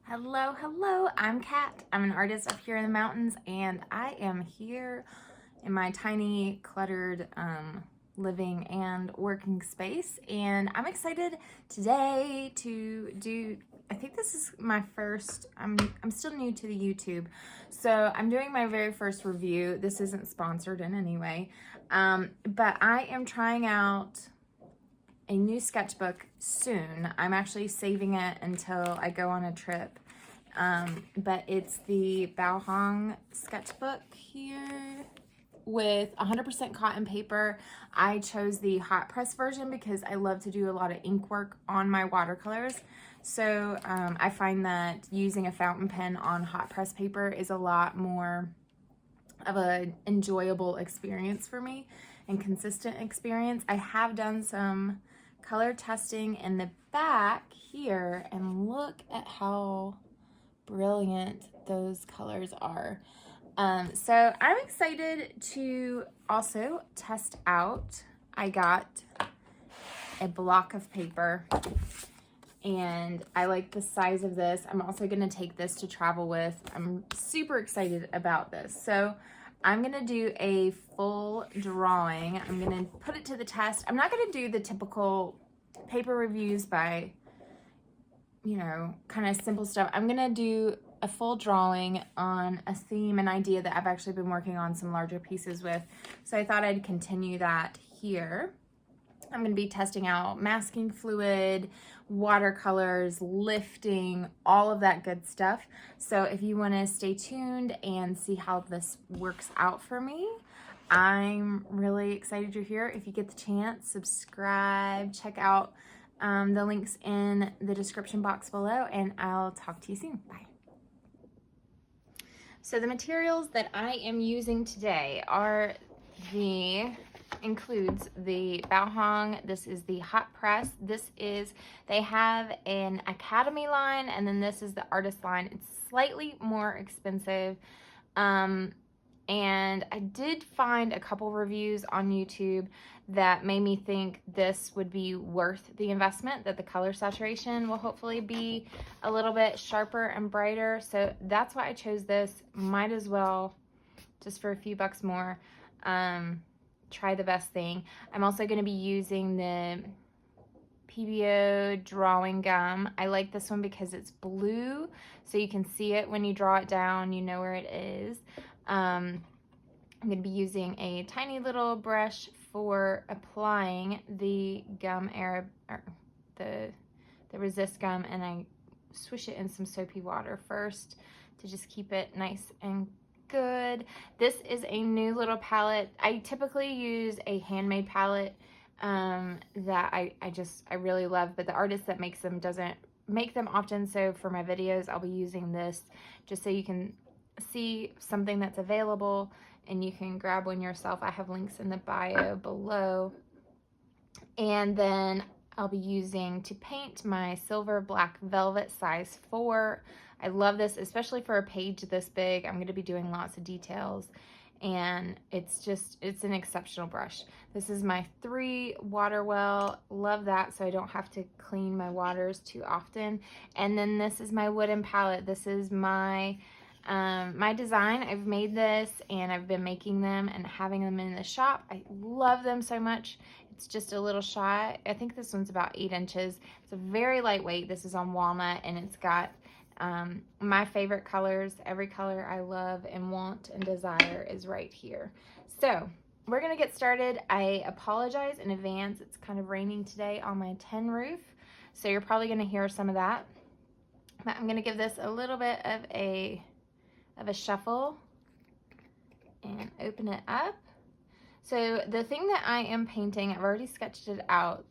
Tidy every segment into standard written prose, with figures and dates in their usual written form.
Hello, hello, I'm Kat. I'm an artist up here in the mountains, and I am here in my tiny, cluttered living and working space, and I'm excited today to do, I think this is my first, I'm still new to the YouTube, so I'm doing my very first review. This isn't sponsored in any way, but I am trying out a new sketchbook soon. I'm actually saving it until I go on a trip. But it's the Baohong Sketchbook here with 100% cotton paper. I chose the hot press version because I love to do a lot of ink work on my watercolors. So I find that using a fountain pen on hot press paper is a lot more of an enjoyable experience for me and consistent experience. I have done some color testing in the back here, and look at how brilliant those colors are. So I'm excited to also test out. I got a block of paper, and I like the size of this. I'm also going to take this to travel with. I'm super excited about this. So I'm going to do a full drawing. I'm going to put it to the test. I'm not going to do the typical paper reviews by, you know, kind of simple stuff. I'm going to do a full drawing on a theme, an idea that I've actually been working on some larger pieces with. So I thought I'd continue that here. I'm going to be testing out masking fluid, watercolors, lifting, all of that good stuff. So if you want to stay tuned and see how this works out for me, I'm really excited you're here. If you get the chance, subscribe, check out the links in the description box below, and I'll talk to you soon. Bye. So the materials that I am using today includes the Baohong. This is the hot press. They have an Academy line, and then this is the artist line. It's slightly more expensive. And I did find a couple reviews on YouTube that made me think this would be worth the investment, that the color saturation will hopefully be a little bit sharper and brighter. So that's why I chose this. Might as well, just for a few bucks more, try the best thing. I'm also going to be using the PBO drawing gum. I like this one because it's blue, so you can see it when you draw it down, you know where it is. I'm going to be using a tiny little brush for applying the gum the resist gum, and I swish it in some soapy water first to just keep it nice and good. This is a new little palette. I typically use a handmade palette that I really love, but the artist that makes them doesn't make them often, so for my videos I'll be using this just so you can see something that's available and you can grab one yourself. I have links in the bio below. And then I'll be using to paint my silver black velvet size 4. I love this, especially for a page this big. I'm going to be doing lots of details, and it's an exceptional brush. This is my 3 water well. Love that, so I don't have to clean my waters too often. And then this is my wooden palette. This is my design. I've made this, and I've been making them and having them in the shop. I love them so much. It's just a little shot. I think this one's about 8 inches. It's a very lightweight. This is on walnut, and it's got my favorite colors. Every color I love and want and desire is right here. So we're gonna get started. I apologize in advance. It's kind of raining today on my tin roof, so you're probably gonna hear some of that. But I'm gonna give this a little bit of a shuffle and open it up. So the thing that I am painting, I've already sketched it out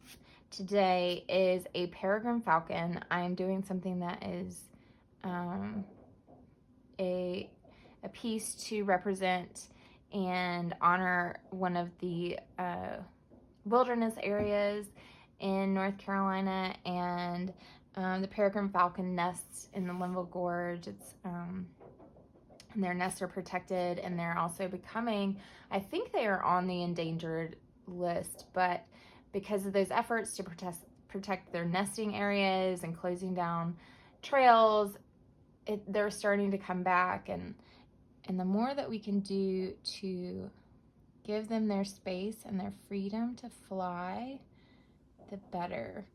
today, is a peregrine falcon. I am doing something that is a piece to represent and honor one of the wilderness areas in North Carolina, and the peregrine falcon nests in the Linville Gorge. It's and their nests are protected, and they're also becoming, I think they are on the endangered list, but because of those efforts to protect their nesting areas and closing down trails, they're starting to come back, and the more that we can do to give them their space and their freedom to fly, the better.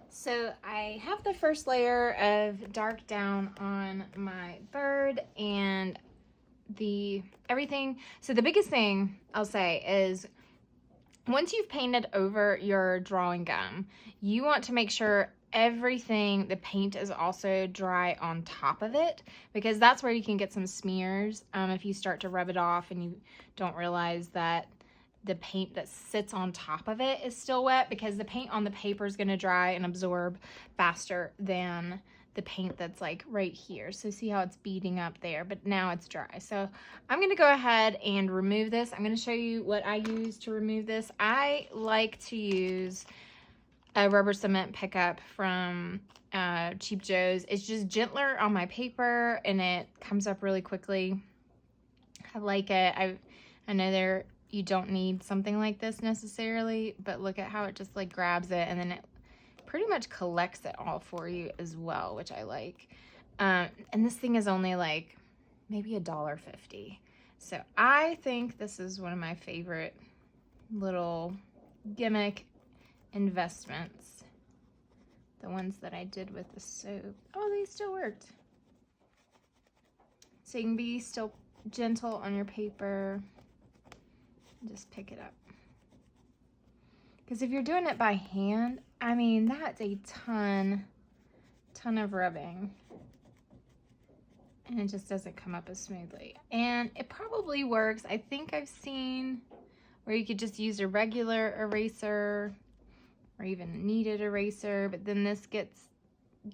So I have the first layer of dark down on my bird and everything. So the biggest thing I'll say is, once you've painted over your drawing gum, you want to make sure everything, the paint is also dry on top of it, because that's where you can get some smears if you start to rub it off and you don't realize that the paint that sits on top of it is still wet, because the paint on the paper is going to dry and absorb faster than the paint that's like right here. So see how it's beading up there, but now it's dry. So I'm going to go ahead and remove this. I'm going to show you what I use to remove this. I like to use a rubber cement pickup from Cheap Joe's. It's just gentler on my paper and it comes up really quickly. I like it. I know you don't need something like this necessarily, but look at how it just like grabs it and then it pretty much collects it all for you as well, which I like. And this thing is only like maybe $1.50. So I think this is one of my favorite little gimmick investments. The ones that I did with the soap. Oh, they still worked. So you can be still gentle on your paper. Just pick it up. Because if you're doing it by hand, I mean, that's a ton of rubbing. And it just doesn't come up as smoothly. And it probably works. I think I've seen where you could just use a regular eraser or even a kneaded eraser, but then this gets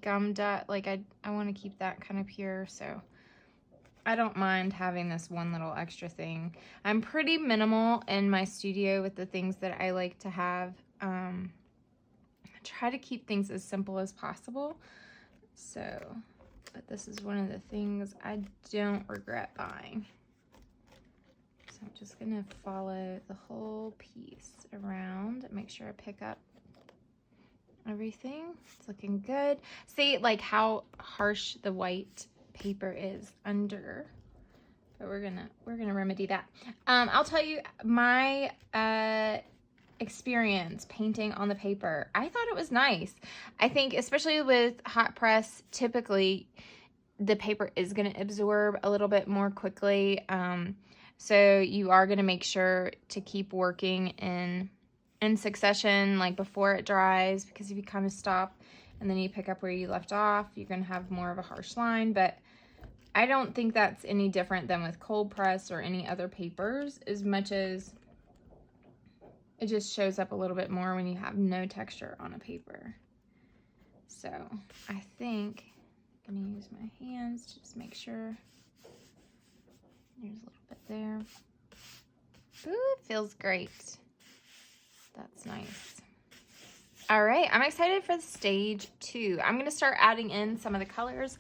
gummed up. Like I want to keep that kind of pure, so I don't mind having this one little extra thing. I'm pretty minimal in my studio with the things that I like to have. I try to keep things as simple as possible. So, but this is one of the things I don't regret buying. So I'm just gonna follow the whole piece around, make sure I pick up everything. It's looking good. See like how harsh the white paper is under, but we're gonna remedy that. I'll tell you my experience painting on the paper. I thought it was nice. I think especially with hot press, typically the paper is going to absorb a little bit more quickly, so you are going to make sure to keep working in succession, like before it dries, because if you kind of stop and then you pick up where you left off, you're going to have more of a harsh line. But I don't think that's any different than with cold press or any other papers, as much as it just shows up a little bit more when you have no texture on a paper. So I think I'm going to use my hands to just make sure There's a little bit there. Ooh, it feels great. That's nice. All right, I'm excited for stage 2. I'm gonna start adding in some of the colors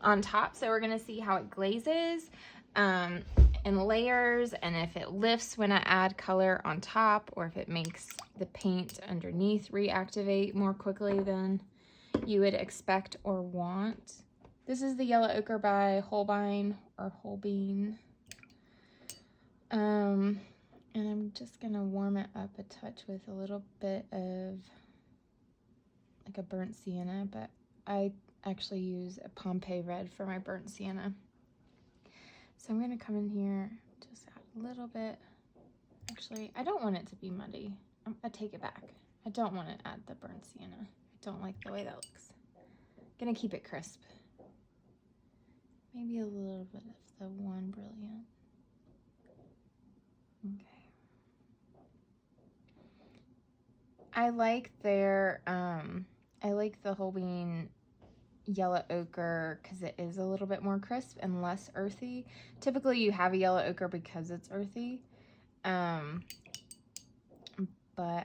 on top. So we're gonna see how it glazes in layers, and if it lifts when I add color on top, or if it makes the paint underneath reactivate more quickly than you would expect or want. This is the yellow ochre by Holbein or Holbein. And I'm just gonna warm it up a touch with a little bit of like a burnt sienna, but I actually use a Pompeii red for my burnt sienna. So I'm gonna come in here, just add a little bit. Actually, I don't want it to be muddy. I take it back. I don't want to add the burnt sienna. I don't like the way that looks. I'm gonna keep it crisp. Maybe a little bit of the one brilliant. Okay. I like the Holbein yellow ochre because it is a little bit more crisp and less earthy. Typically you have a yellow ochre because it's earthy. But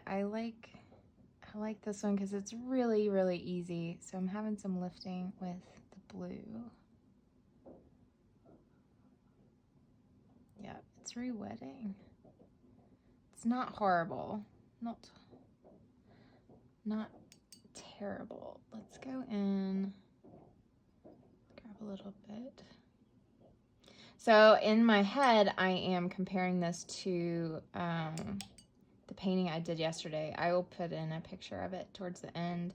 I like this one because it's really, really easy. So I'm having some lifting with the blue. Yeah, it's re-wetting. It's not horrible. Not terrible. Let's go in, grab a little bit. So in my head, I am comparing this to the painting I did yesterday. I will put in a picture of it towards the end.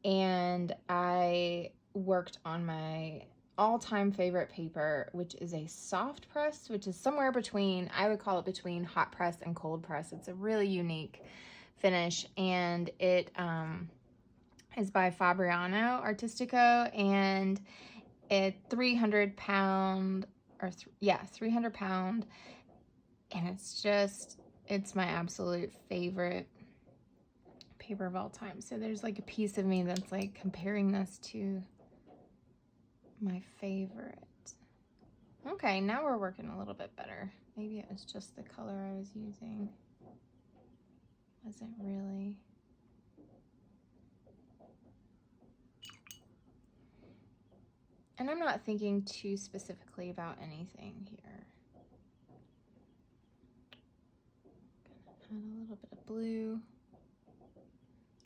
And I worked on my all-time favorite paper, which is a soft press, which is somewhere between, I would call it between hot press and cold press. It's a really unique finish, and it is by Fabriano Artistico, and it 300 pound, or 300 pound, and it's my absolute favorite paper of all time. So there's like a piece of me that's like comparing this to my favorite. Okay, now we're working a little bit better. Maybe it was just the color I was using. Wasn't really. And I'm not thinking too specifically about anything here. Gonna add a little bit of blue.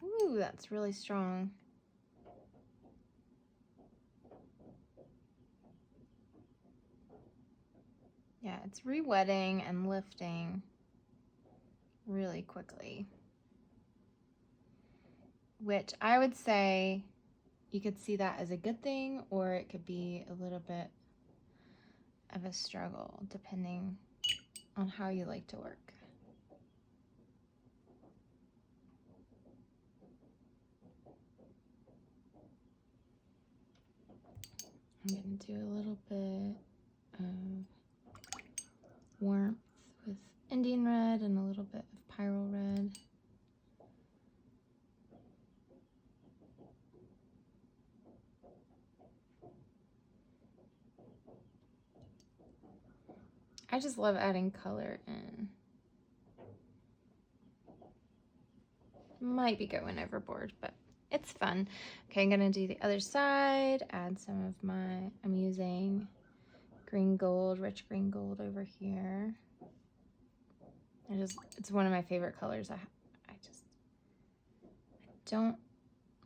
Ooh, that's really strong. Yeah, it's re-wetting and lifting really quickly, which I would say you could see that as a good thing, or it could be a little bit of a struggle depending on how you like to work. I'm going to do a little bit of warmth with Indian red and a little bit of Pyrrole red. I just love adding color in. Might be going overboard, but it's fun. Okay, I'm gonna do the other side, add some of my, I'm using green gold, rich green gold over here. It's one of my favorite colors. I don't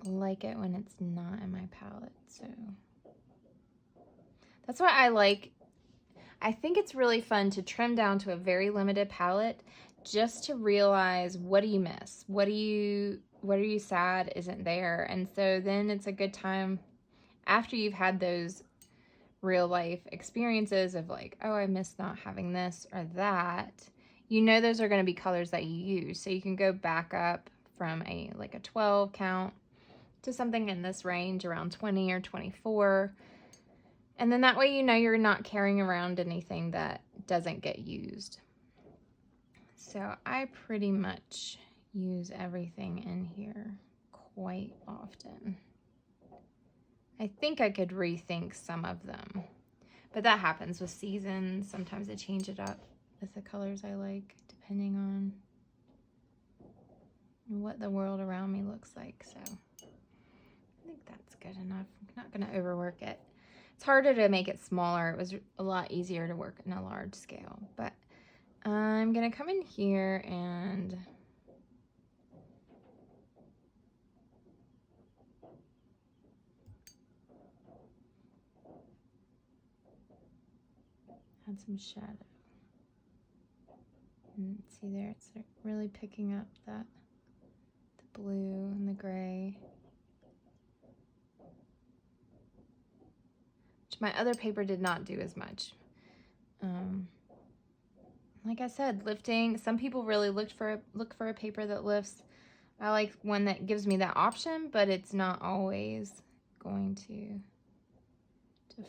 like it when it's not in my palette, so that's why I think it's really fun to trim down to a very limited palette just to realize, what do you miss? What are you sad isn't there? And so then it's a good time after you've had those real life experiences of like, oh, I miss not having this or that. You know those are going to be colors that you use. So you can go back up from a 12 count to something in this range around 20 or 24. And then that way you know you're not carrying around anything that doesn't get used. So I pretty much use everything in here quite often. I think I could rethink some of them, But that happens with seasons. Sometimes I change it up with the colors I like, depending on what the world around me looks like. So I think that's good enough. I'm not going to overwork it. It's harder to make it smaller. It was a lot easier to work in a large scale. But I'm going to come in here and add some shadow. And see there, it's really picking up the blue and the gray. Which my other paper did not do as much. Like I said, lifting, some people really look for a paper that lifts. I like one that gives me that option, but it's not always going to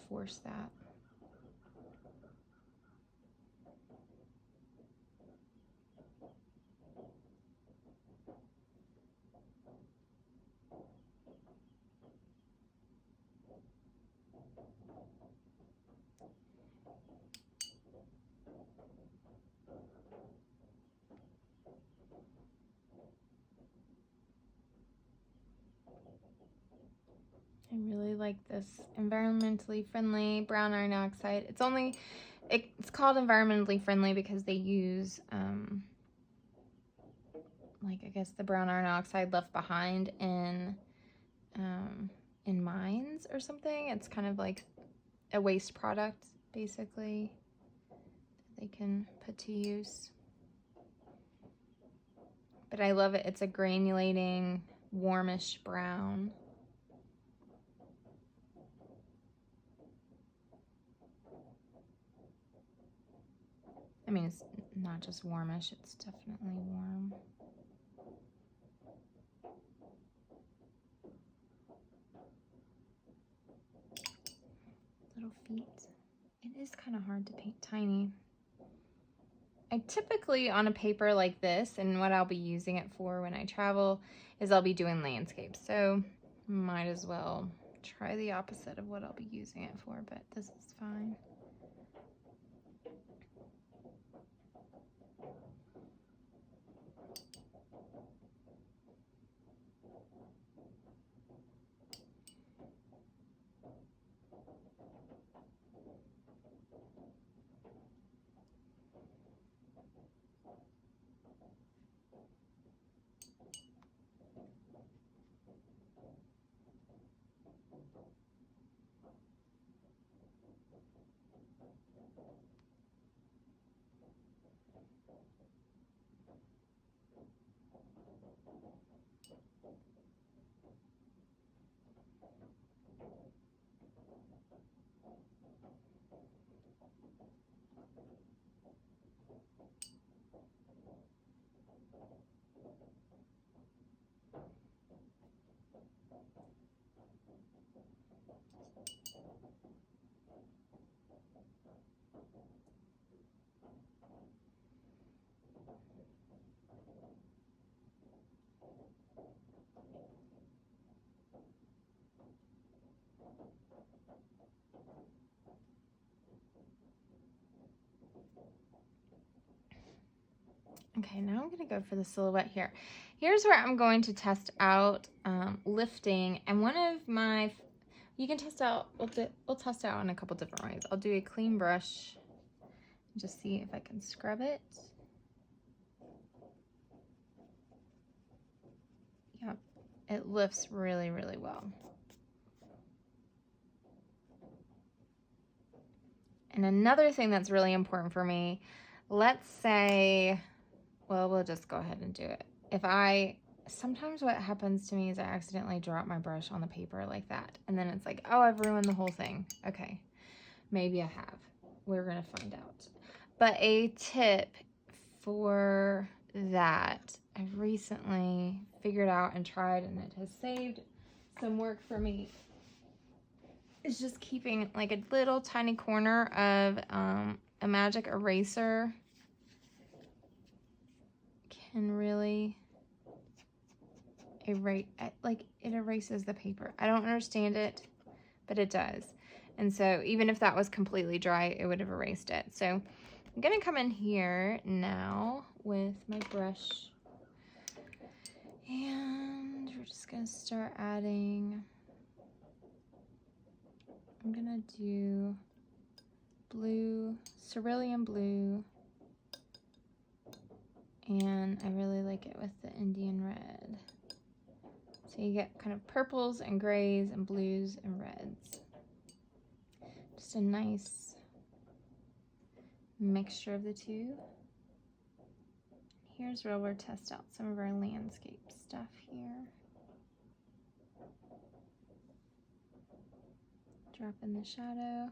force that. I really like this environmentally friendly brown iron oxide. It's called environmentally friendly because they use like I guess the brown iron oxide left behind in mines or something. It's kind of like a waste product basically that they can put to use. But I love it. It's a granulating warmish brown. I mean, it's not just warmish, it's definitely warm. Little feet. It is kind of hard to paint tiny. I typically, on a paper like this, and what I'll be using it for when I travel, is I'll be doing landscapes. So might as well try the opposite of what I'll be using it for, but this is fine. Okay, now I'm going to go for the silhouette here. Here's where I'm going to test out lifting, and one of my, you can test out, we'll test out in a couple different ways. I'll do a clean brush and just see if I can scrub it. Yep, it lifts really, really well. And another thing that's really important for me, let's say, well, we'll just go ahead and do it. Sometimes what happens to me is I accidentally drop my brush on the paper like that. And then it's like, oh, I've ruined the whole thing. Okay, maybe I have. We're gonna find out. But a tip for that, I've recently figured out and tried, and it has saved some work for me, is just keeping like a little tiny corner of a magic eraser. Can really erase, like it erases the paper. I don't understand it, but it does. And so even if that was completely dry, it would have erased it. So I'm gonna come in here now with my brush, and we're just gonna start adding. I'm gonna do blue, cerulean blue, and I really like it with the Indian red. So you get kind of purples and grays and blues and reds. Just a nice mixture of the two. Here's where we'll test out some of our landscape stuff here. Drop in the shadow.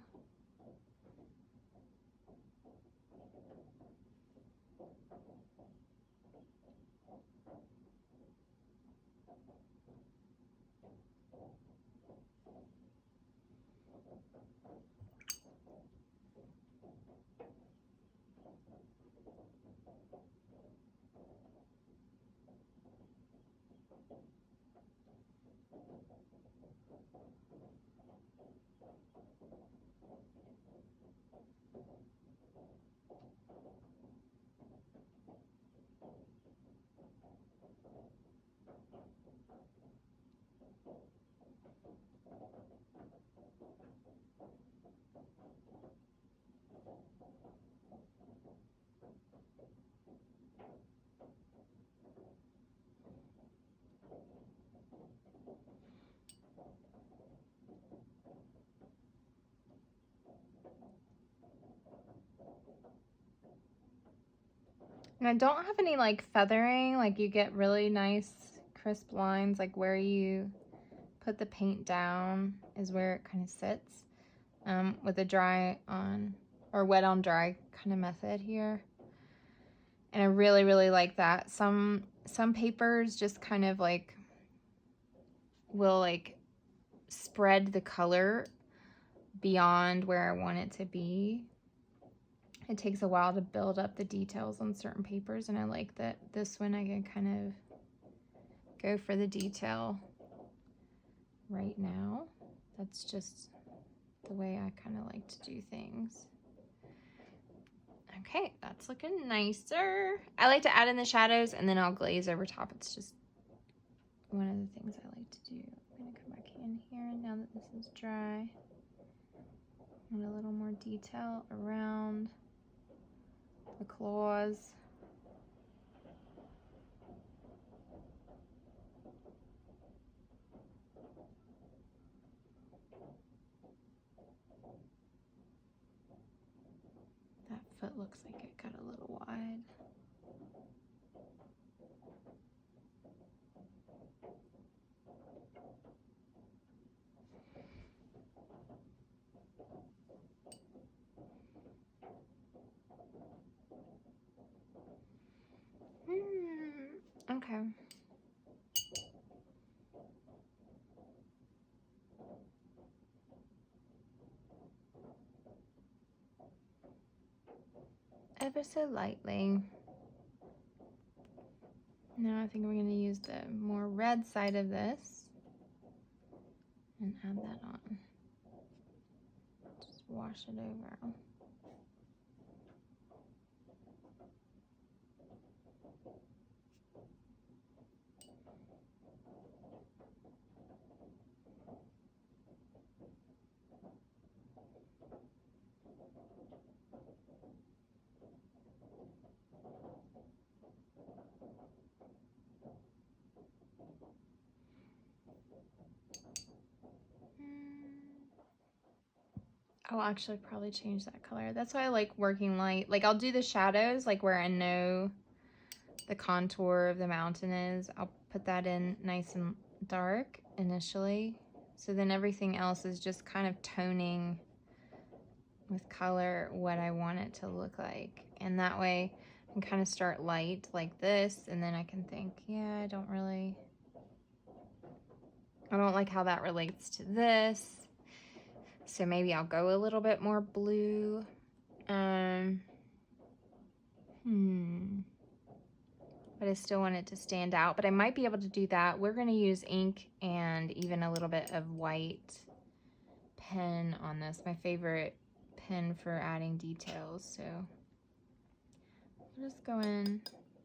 And I don't have any like feathering, like you get really nice crisp lines, like where you put the paint down is where it kind of sits, with a dry on or wet on dry kind of method here. And I really, really like that. Some papers just kind of like will like spread the color beyond where I want it to be. It takes a while to build up the details on certain papers, and I like that this one I can kind of go for the detail right now. That's just the way I kind of like to do things. Okay, that's looking nicer. I like to add in the shadows and then I'll glaze over top. It's just one of the things I like to do. I'm gonna come back in here now that this is dry. And a little more detail around the claws. That foot looks like it got a little wide. Okay. Ever so lightly. Now I think we're going to use the more red side of this and add that on. Just wash it over. I'll actually probably change that color. That's why I like working light. Like I'll do the shadows, like where I know the contour of the mountain is. I'll put that in nice and dark initially. So then everything else is just kind of toning with color what I want it to look like. And that way I can kind of start light like this, and then I can think, yeah, I don't like how that relates to this. So maybe I'll go a little bit more blue. But I still want it to stand out, but I might be able to do that. We're going to use ink and even a little bit of white pen on this, my favorite pen for adding details. So I'll just go in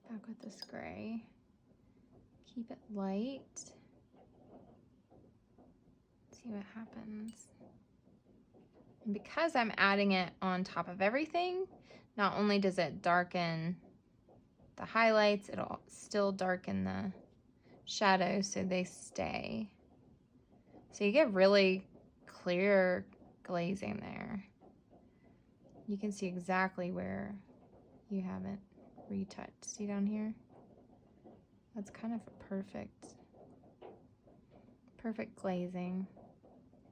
back with this gray. Keep it light. See what happens. And because I'm adding it on top of everything, not only does it darken the highlights, it'll still darken the shadows so they stay. So you get really clear glazing there. You can see exactly where you haven't retouched. See down here? That's kind of a perfect glazing.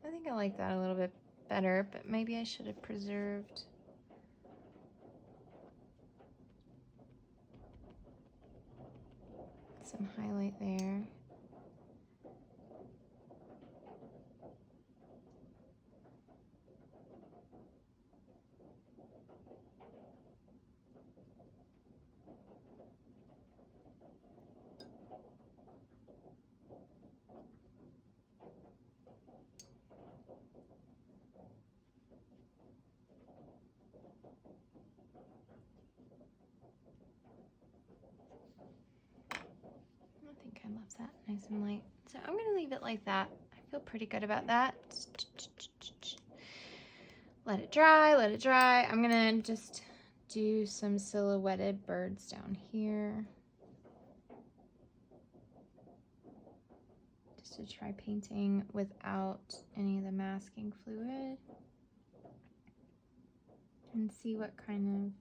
I think I like that a little bit better, but maybe I should have preserved some highlight there. I think I left that nice and light. So I'm gonna leave it like that. I feel pretty good about that. Let it dry, let it dry. I'm gonna just do some silhouetted birds down here. Just to try painting without any of the masking fluid. And see what kind of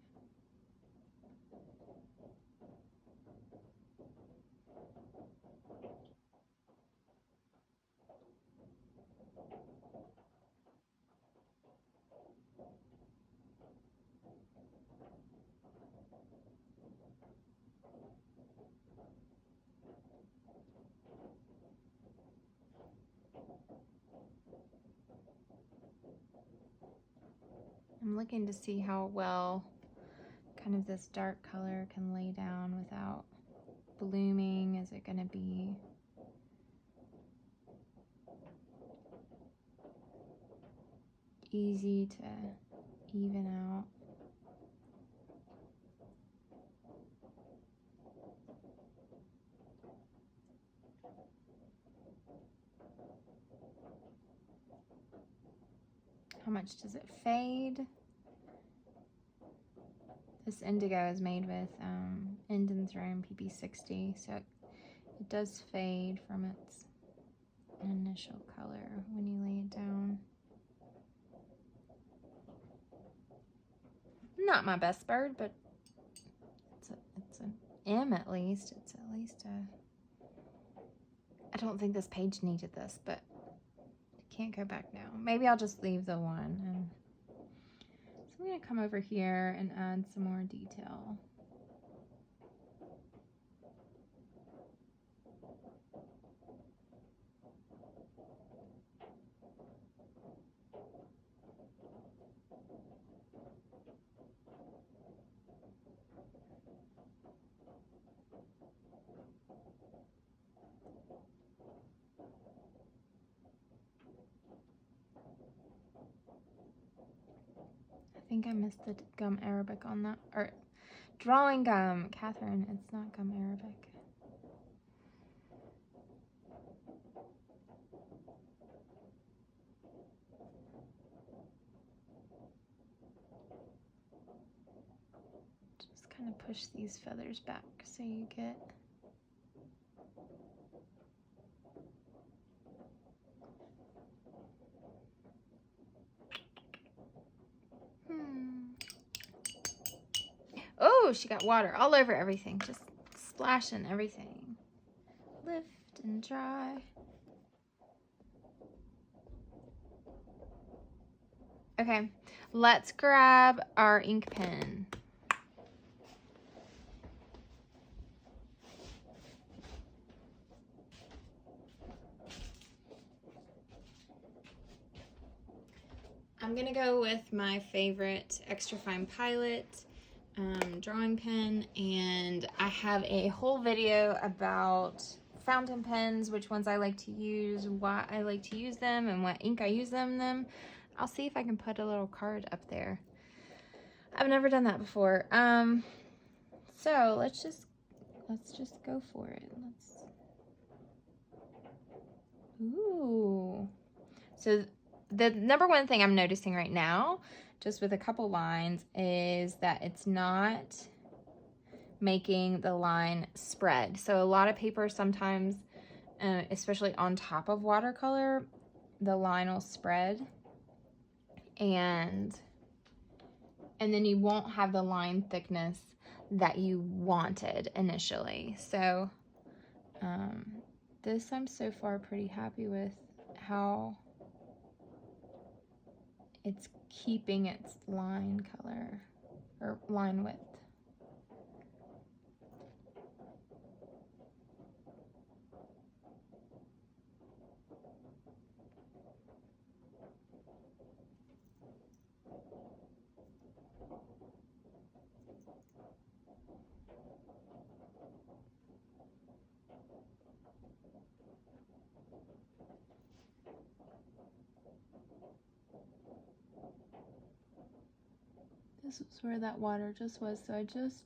I'm looking to see how well kind of this dark color can lay down without blooming. Is it going to be easy to even out? How much does it fade? This indigo is made with Indian Throne PP60, so it does fade from its initial color when you lay it down. Not my best bird, but it's an M at least. It's at least a... I don't think this page needed this, but I can't go back now. Maybe I'll just leave the one. And so I'm going to come over here and add some more detail. I think I missed the gum Arabic on that, or drawing gum. Catherine, it's not gum Arabic. Just kind of push these feathers back so you get Oh, she got water all over everything, just splashing everything. Lift and dry. Okay, let's grab our ink pen. I'm gonna go with my favorite extra fine pilot drawing pen, and I have a whole video about fountain pens, which ones I like to use, why I like to use them, and what ink I use them. I'll see if I can put a little card up there. I've never done that before. So let's just go for it. Ooh. So the number one thing I'm noticing right now, just with a couple lines, is that it's not making the line spread. So a lot of paper sometimes, especially on top of watercolor, the line will spread, and then you won't have the line thickness that you wanted initially. So this I'm so far pretty happy with how it's keeping its line color or line width. This is where that water just was, so I just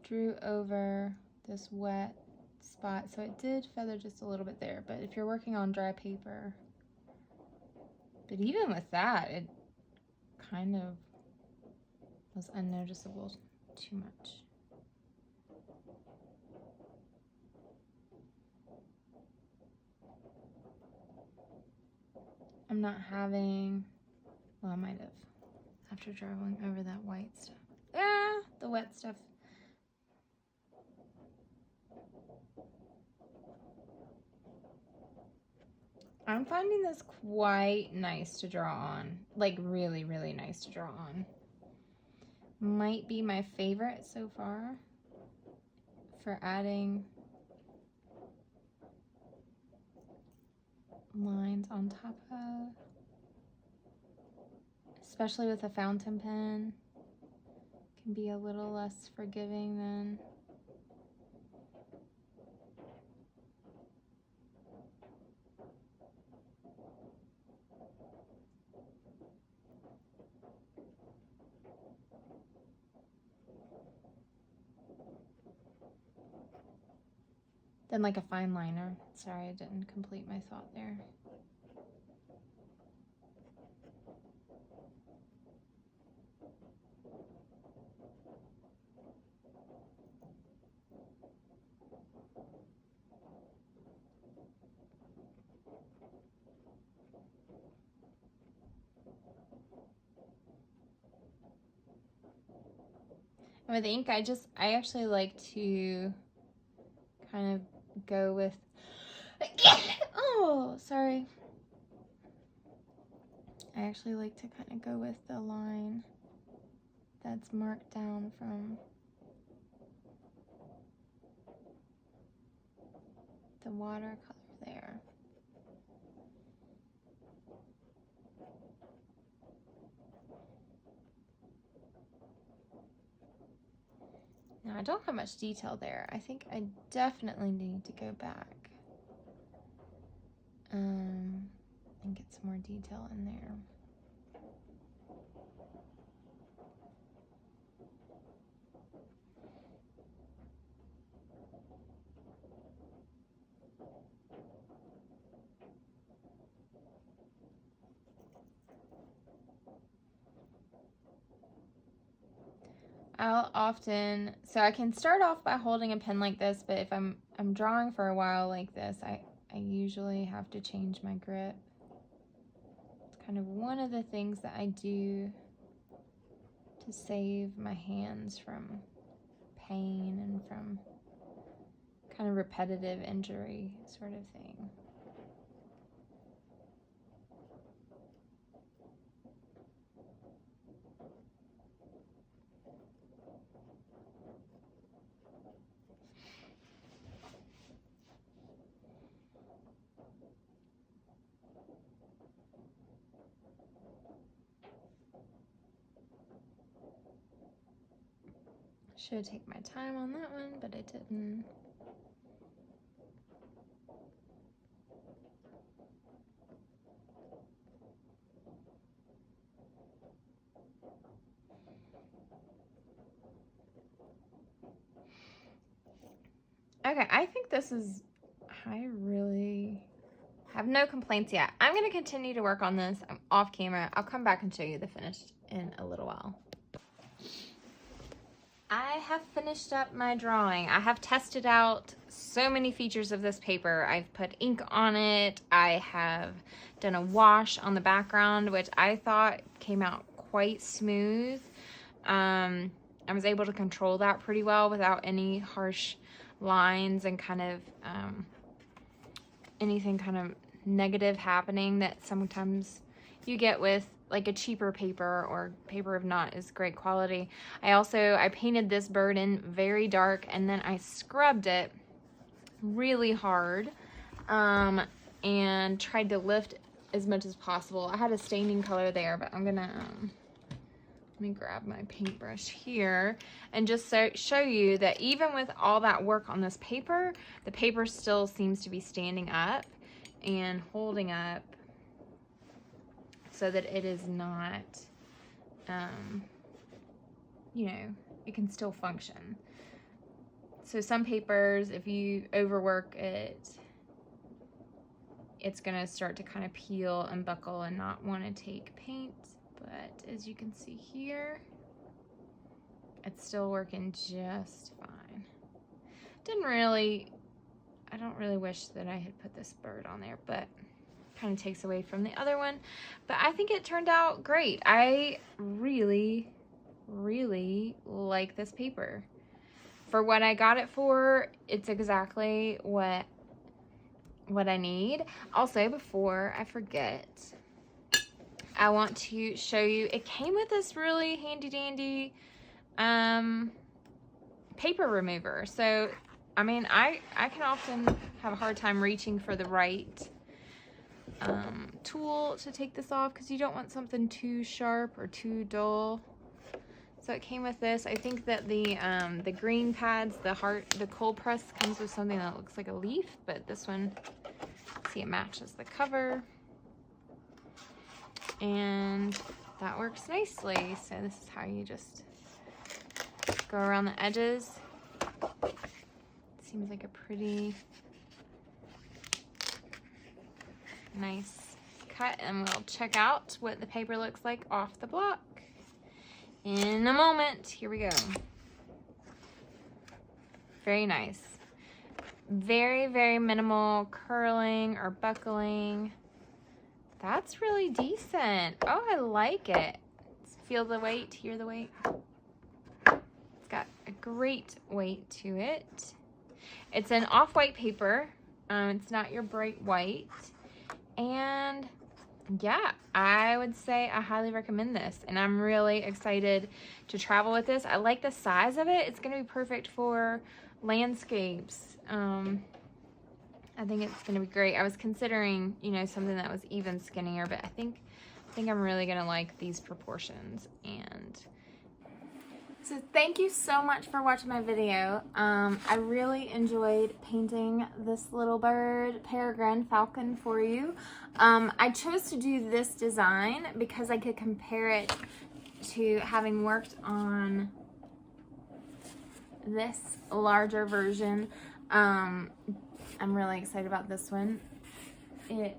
drew over this wet spot, so it did feather just a little bit there, but if you're working on dry paper, but even with that, it kind of was unnoticeable too much. I'm not having, well, I might have after drawing over that white stuff. Yeah, the wet stuff. I'm finding this quite nice to draw on. Like really, really nice to draw on. Might be my favorite so far for adding lines on top of. Especially with a fountain pen, can be a little less forgiving than like a fine liner. Sorry, I didn't complete my thought there. And with ink, I actually like to kind of go with, oh, sorry. I actually like to kind of go with the line that's marked down from the watercolor there. Now, I don't have much detail there. I think I definitely need to go back and get some more detail in there. I'll often, so I can start off by holding a pen like this, but if I'm drawing for a while like this, I usually have to change my grip. It's kind of one of the things that I do to save my hands from pain and from kind of repetitive injury sort of thing. Should take my time on that one, but I didn't. Okay, I think this is, I really have no complaints yet. I'm going to continue to work on this. I'm off camera. I'll come back and show you the finished in a little while. I have finished up my drawing. I have tested out so many features of this paper. I've put ink on it. I have done a wash on the background, which I thought came out quite smooth. I was able to control that pretty well without any harsh lines and kind of anything kind of negative happening that sometimes you get with like a cheaper paper or paper of not as great quality. I painted this bird in very dark and then I scrubbed it really hard and tried to lift as much as possible. I had a staining color there, but I'm gonna let me grab my paintbrush here and just show you that even with all that work on this paper, the paper still seems to be standing up and holding up so that it is not, you know, it can still function. So some papers, if you overwork it, it's gonna start to kind of peel and buckle and not want to take paint. But as you can see here, it's still working just fine. I don't really wish that I had put this bird on there, but kind of takes away from the other one. But I think it turned out great. I really, really like this paper. For what I got it for, it's exactly what I need. Also, before I forget, I want to show you, it came with this really handy dandy paper remover. So, I mean, I can often have a hard time reaching for the right tool to take this off because you don't want something too sharp or too dull. So it came with this. I think that the green pads, the cold press comes with something that looks like a leaf, but this one, see, it matches the cover. And that works nicely. So this is how you just go around the edges. Seems like a pretty nice cut, and we'll check out what the paper looks like off the block in a moment. Here we go. Very nice. Very, very minimal curling or buckling. That's really decent. Oh, I like it. Feel the weight, hear the weight. It's got a great weight to it. It's an off-white paper. It's not your bright white. And yeah, I would say I highly recommend this. And I'm really excited to travel with this. I like the size of it. It's going to be perfect for landscapes. I think it's going to be great. I was considering, you know, something that was even skinnier, but I think I'm really going to like these proportions. And so thank you so much for watching my video. I really enjoyed painting this little bird, peregrine falcon, for you. I chose to do this design because I could compare it to having worked on this larger version. I'm really excited about this one. It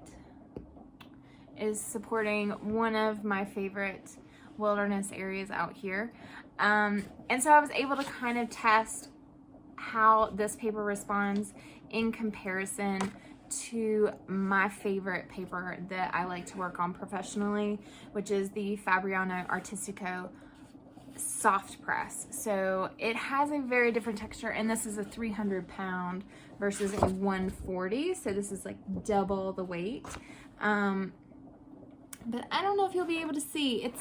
is supporting one of my favorite wilderness areas out here. And so I was able to kind of test how this paper responds in comparison to my favorite paper that I like to work on professionally, which is the Fabriano Artistico soft press. So it has a very different texture, and this is a 300 pound versus a 140, so this is like double the weight. But I don't know if you'll be able to see.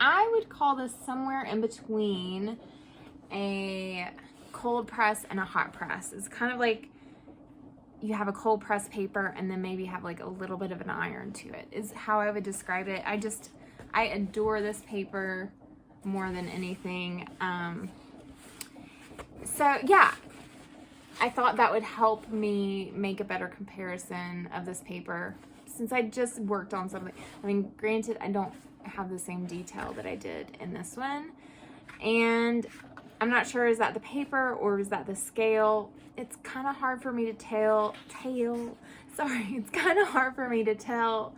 I would call this somewhere in between a cold press and a hot press. It's kind of like you have a cold press paper and then maybe have like a little bit of an iron to it, is how I would describe it. I adore this paper more than anything. So yeah, I thought that would help me make a better comparison of this paper, since I just worked on something. I mean, granted, I don't have the same detail that I did in this one. And I'm not sure, is that the paper or is that the scale? It's kind of hard for me to tell. It's kind of hard for me to tell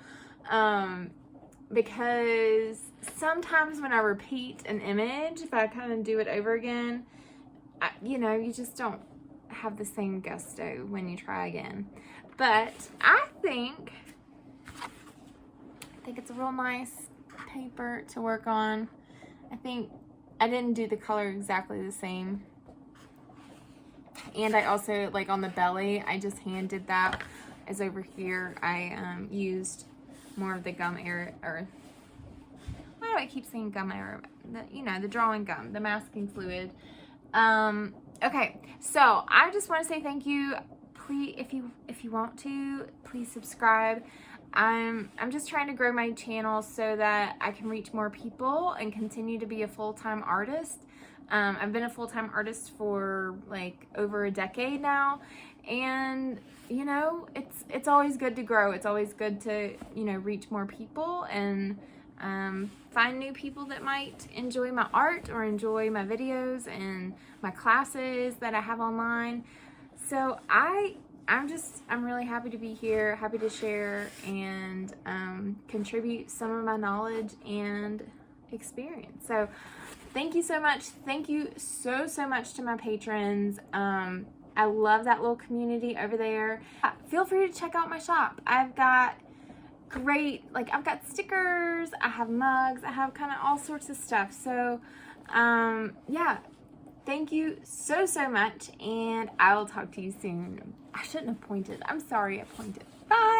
because sometimes when I repeat an image, if I kind of do it over again, you know, you just don't have the same gusto when you try again. But I think it's a real nice paper to work on. I think I didn't do the color exactly the same. And I also, like on the belly, I just hand did that. As over here, I used more of the gum air, or why do I keep saying gum air? You know, the drawing gum, the masking fluid. Okay, so I just want to say thank you. Please, if you want to, please subscribe. I'm just trying to grow my channel so that I can reach more people and continue to be a full-time artist. I've been a full-time artist for like over a decade now, and you know, it's always good to grow. It's always good to, you know, reach more people and find new people that might enjoy my art or enjoy my videos and my classes that I have online. So I'm really happy to be here, happy to share and contribute some of my knowledge and experience. So thank you so much. Thank you so much to my patrons. I love that little community over there. Feel free to check out my shop. I've got great, like I've got stickers, I have mugs, I have kind of all sorts of stuff. So yeah, thank you so much, and I will talk to you soon. I shouldn't have pointed. I'm sorry I pointed. Bye.